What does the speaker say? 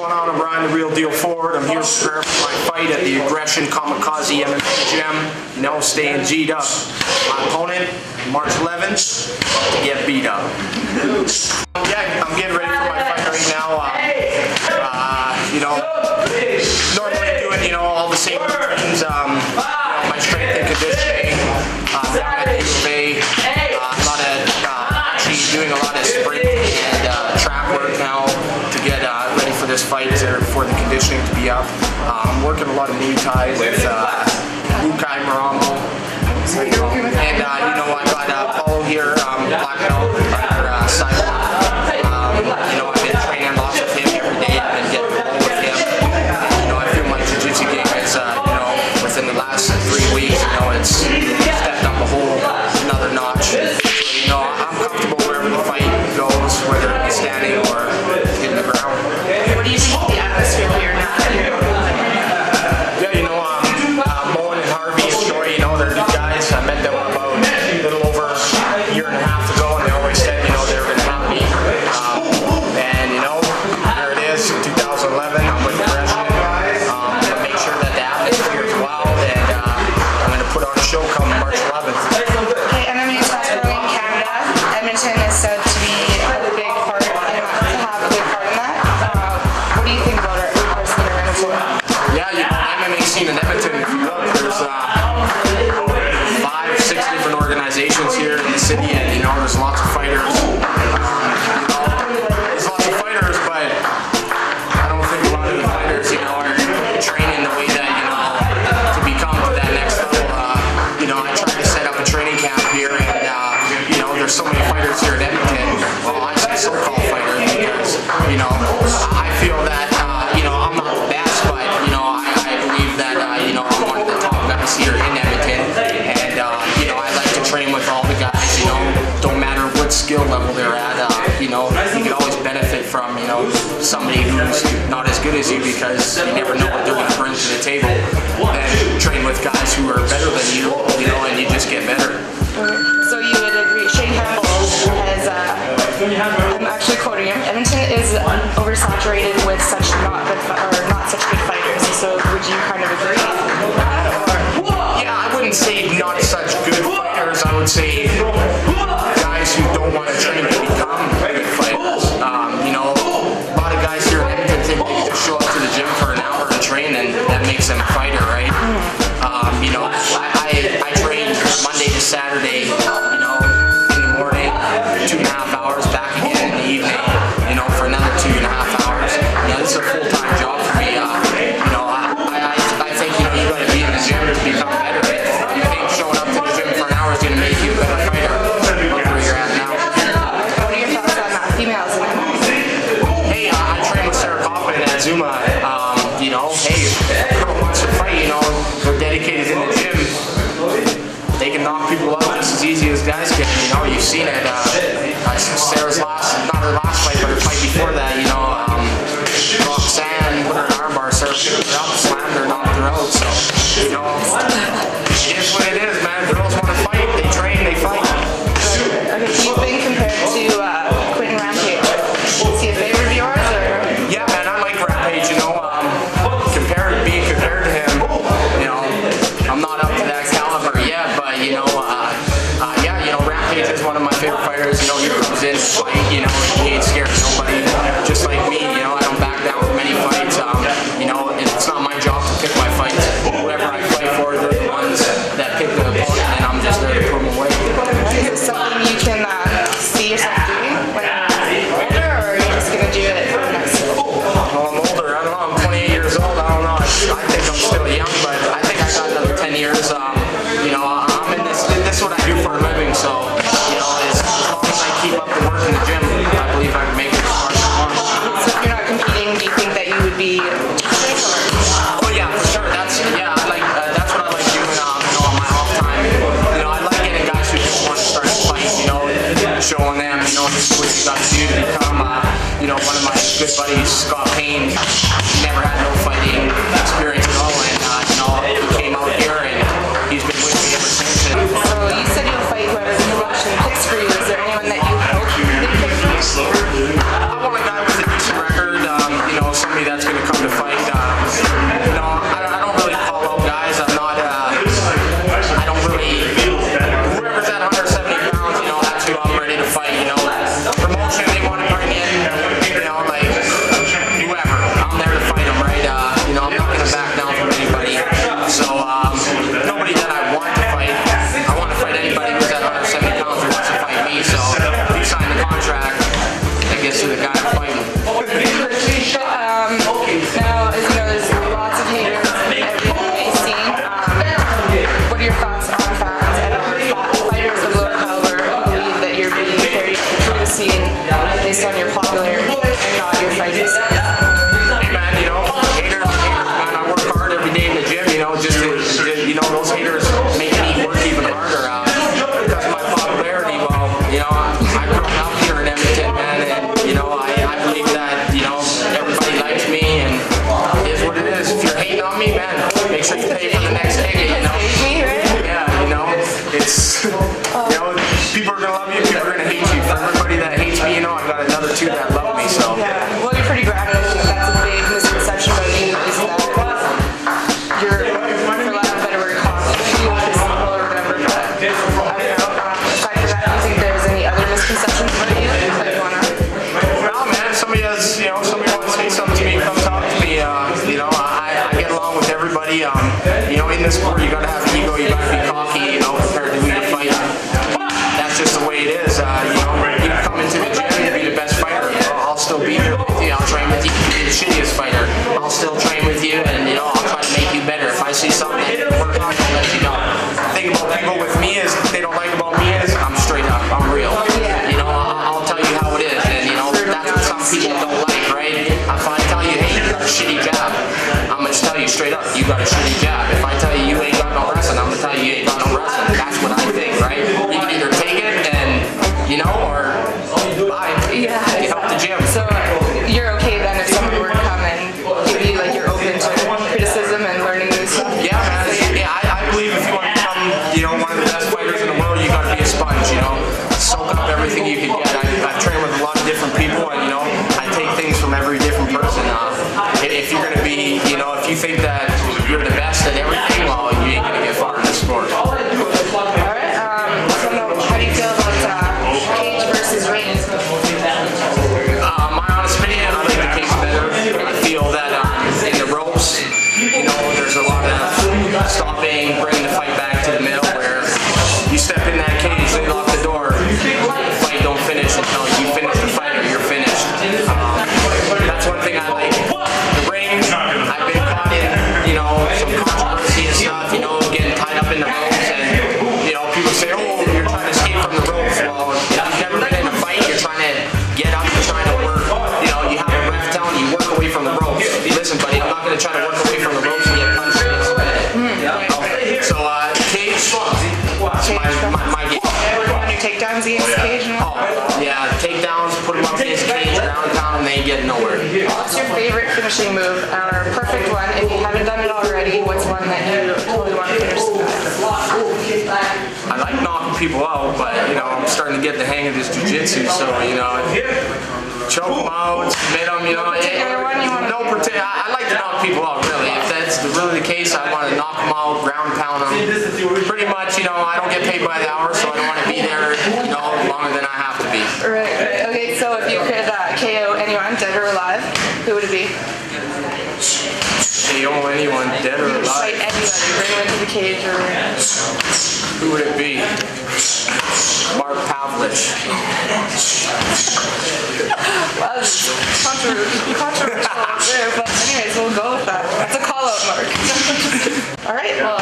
going on? I'm Brian, the Real Deal Forward. I'm here to prepare for my fight at the Aggression Kamikaze MMA gym. You know, staying G'd up. My opponent, March 11th, to get beat up. Yeah, I'm getting ready for my fight right now. You know, normally do it, you know, all the same routines. You know, my strength and conditioning, down at Goulet, actually doing a lot of sprint and track work now to get ready for this fight, for the conditioning to be up. I'm working a lot of Muay Thai with Bukai Marambo. And you know, I got Paulo here, black belt, under Sidewalk. You know, I've been training lots with him every day. I've been getting along with him. And, you know, I feel my jiu-jitsu game is, you know, within the last 3 weeks, you know, it's stepped up a whole another notch. So, you know, I'm comfortable wherever the fight goes, whether it's standing or hitting the ground. What do you think of the atmosphere here now? Yeah, you know, Moen and Harvey and Joy, you know, they're good guys. I met them about a little over a year and a half ago, and they always said, you know, they were going to have me. And, you know, here it is, 2011. I'm with Aggression. I'm going to make sure that the atmosphere is wild, and I'm going to put on a show come March 11th. Okay, MMA is growing in Canada. Edmonton is said to be a big part, to have a big part in that. What do you think about our scene in Edmonton? Yeah, you know, MMA scene in Edmonton, if you look, there's 5, 6 different organizations here in the city, and, you know, there's lots of fighters. You know, there's lots of fighters, but I don't think a lot of the fighters, you know, are training the way that, you know, to become to that next level. You know, I tried to set up a training camp here, and, you know, there's so many fighters here in Edmonton. Well, I say so-called fighters because, you know, I feel that, you know, I'm not the best, but, you know, I believe that, you know, I'm one of the top guys here in Edmonton, and, you know, I like to train with all the guys, you know, don't matter what skill level they're at, you know, you can always benefit from, you know, somebody who's not as good as you, because you never know what they're going to bring to the table. Then train with guys who are better than you, you know, and you just get better. So you would agree, Shane Campbell has, I'm actually quoting him, Edmonton is oversaturated with such not such good fighters, so would you kind of agree with that, or? Yeah, I wouldn't say not such good fighters, I would say guys who don't want to train to become good fighters. You know, a lot of guys here in Edmonton think they can just show up to the gym for an hour and train, and that makes them a fighter, right? You know, I train Monday to Saturday, you know, in the morning, 2.5 hours, back again in the evening, you know, for another 2.5 hours. You know, this is a full-time job for me. You know, I think, you know, you got to be in the gym to become better. If you think showing up to the gym for an hour is going to make you a better fighter, look where you're at now. What are your thoughts on females? Hey, I train with Sarah Kaufman at Zuma. You know, hey, if a girl wants to fight, you know, they're dedicated in the gym. They can knock people out just as easy as guys can. You know, you've seen it. Sarah's not her last fight, but her fight before that, you know, Roxanne put her in an armbar, Sarah picked her up, slammed her, knocked her out. So, you know, it is what it is, man. Girls want to fight, they train, they fight. Okay, you've been compared to Quentin Rampage. Is he a favorite of yours, or? Yeah, man, I like Rampage, you know. Being compared to him, you know, I'm not up to that caliber yet, but, you know, yeah, you know, Rampage is one of my favorite fighters. You know, he comes in to fight, you know, he ain't scared of nobody, just like me, you know, I don't back down from any fights. You know, it's not my job to pick my fights. Whoever I fight for, they're the ones that pick the opponent, and I'm just there to put them away. Is it something you can see yourself doing when you're older, or are you just going to do it for the next? Well, I'm older, I don't know, I'm 28 years old, I don't know, I think I'm still young, but I think I got another 10 years. You know, I'm in this is what I do for a living, so, you know, as long as I keep up the work in the gym, I believe I can make it as far as I want. So if you're not competing, do you think that you would be teaching, or? Oh yeah, for sure, that's what I like doing, you know, on my off time. You know, I like getting guys who just want to start to fight, you know, showing them, you know, this is what you got to do to become, you know, one of my good buddies, Scott Payne, never had no fighting experience at all, and, you know, he came out here, and he's been with me ever since. So you said you'll fight whoever the promotion picks for you. Is there anyone that you hope they pick for you? I want a guy with a decent record, you know, somebody that's sacrifices? Hey man, you know, haters, man, I work hard every day in the gym, you know, just to you know, those haters make me work even harder because of my popularity. Well, you know, I grew up out here in Edmonton, man, and you know, I believe that, you know, everybody likes me, and it is what it is. If you're hating on me, man, make sure you pay for the next ticket, you know. Yeah, you know, it's, you know, people are gonna love you, people are gonna hate you. For everybody that hates me, you know, I've got another two that love me, so. Yeah, well, you're pretty grounded. That's a big misconception about you, is that you're, for lack of a better word, cocky. You want to simple or whatever, but I don't know. Aside from that, do you think there's any other misconceptions about you that you want to? No, man, somebody has, you know, somebody wants to say something to me, come talk to me. You know, I get along with everybody. You know, in this sport, you gotta have an ego, you gotta be cocky, you know, prepared to win a fight. That's just the way it is. You know, you come into the gym and be the best fighter. You know, I'll still be here with you. I'll train with you. Be the shittiest fighter. I'll still train with you, and you know, I'll try to make you better. If I see something that didn't work on, I'll let you know. The thing about people with me is, they don't like about me is, I'm straight up. I'm real. You know, I'll tell you how it is, and you know, that's what some people don't like, right? If I tell you, hey, you got a shitty jab, I'm gonna tell you straight up, you got a shitty jab. If I tell you you ain't got no wrestling, I'm gonna tell you you ain't got no wrestling. That's what I think, right? You can either take it and, you know, or bye. Yeah. Get off the gym. So you're okay then if someone were to come and give you, like, you're open to criticism and learning new stuff? Yeah, man. Yeah, I believe if you want to become, you know, one of the best fighters in the world, you gotta be a sponge, you know. Soak up everything you can get. I've trained with a lot of different people, and you know, I take things from every different person. If you're gonna be, you know, if you think that you're the best at everything, well, you ain't gonna get far in this sport. Alright, so how do you feel about cage versus ring? My honest opinion, I like the cage better. I feel that in the ropes, you know, there's a lot of stopping, bringing the fight back to the middle, where you step in that cage, they lock the door, the fight don't finish until you finish the fight or you're finished. That's one thing I like. The ring, I've been caught in, you know, some controversy and stuff, you know, getting tied up in the ropes, and, you know, people say, oh, you're trying to escape from the ropes. Well, if you've never been in a fight, you're trying to get up, you're trying to work, you know, you have a ref telling you, work away from the ropes. Listen, buddy, I'm not going to try to work away from the ropes and get punched and get submitted. So, cage, my game. Want to do takedowns against the cage? Oh, yeah, takedowns, put them up against the cage, ground and pound, and they ain't getting nowhere. What's your favorite finishing move, or perfect one? If you haven't done it already, what's one that you totally want to finish with? I like knocking people out, but, you know, I'm starting to get the hang of this jiu-jitsu, so, you know, choke them out, submit them, you know. I like to knock people out, really. If that's really the case, I want to knock them out, ground pound them. Pretty much, you know, I don't get paid by the hour, so I don't want to be there, you know, longer than I have to be. Right. Okay, so if you could KO anyone, dead or alive, who would it be? KO anyone, dead or alive? Fight anybody, bring them into the cage, or... Who would it be? Mark Pavlich. Well, that's controversial there, but anyways, we'll go with that. That's a call-out, Mark. All right, well,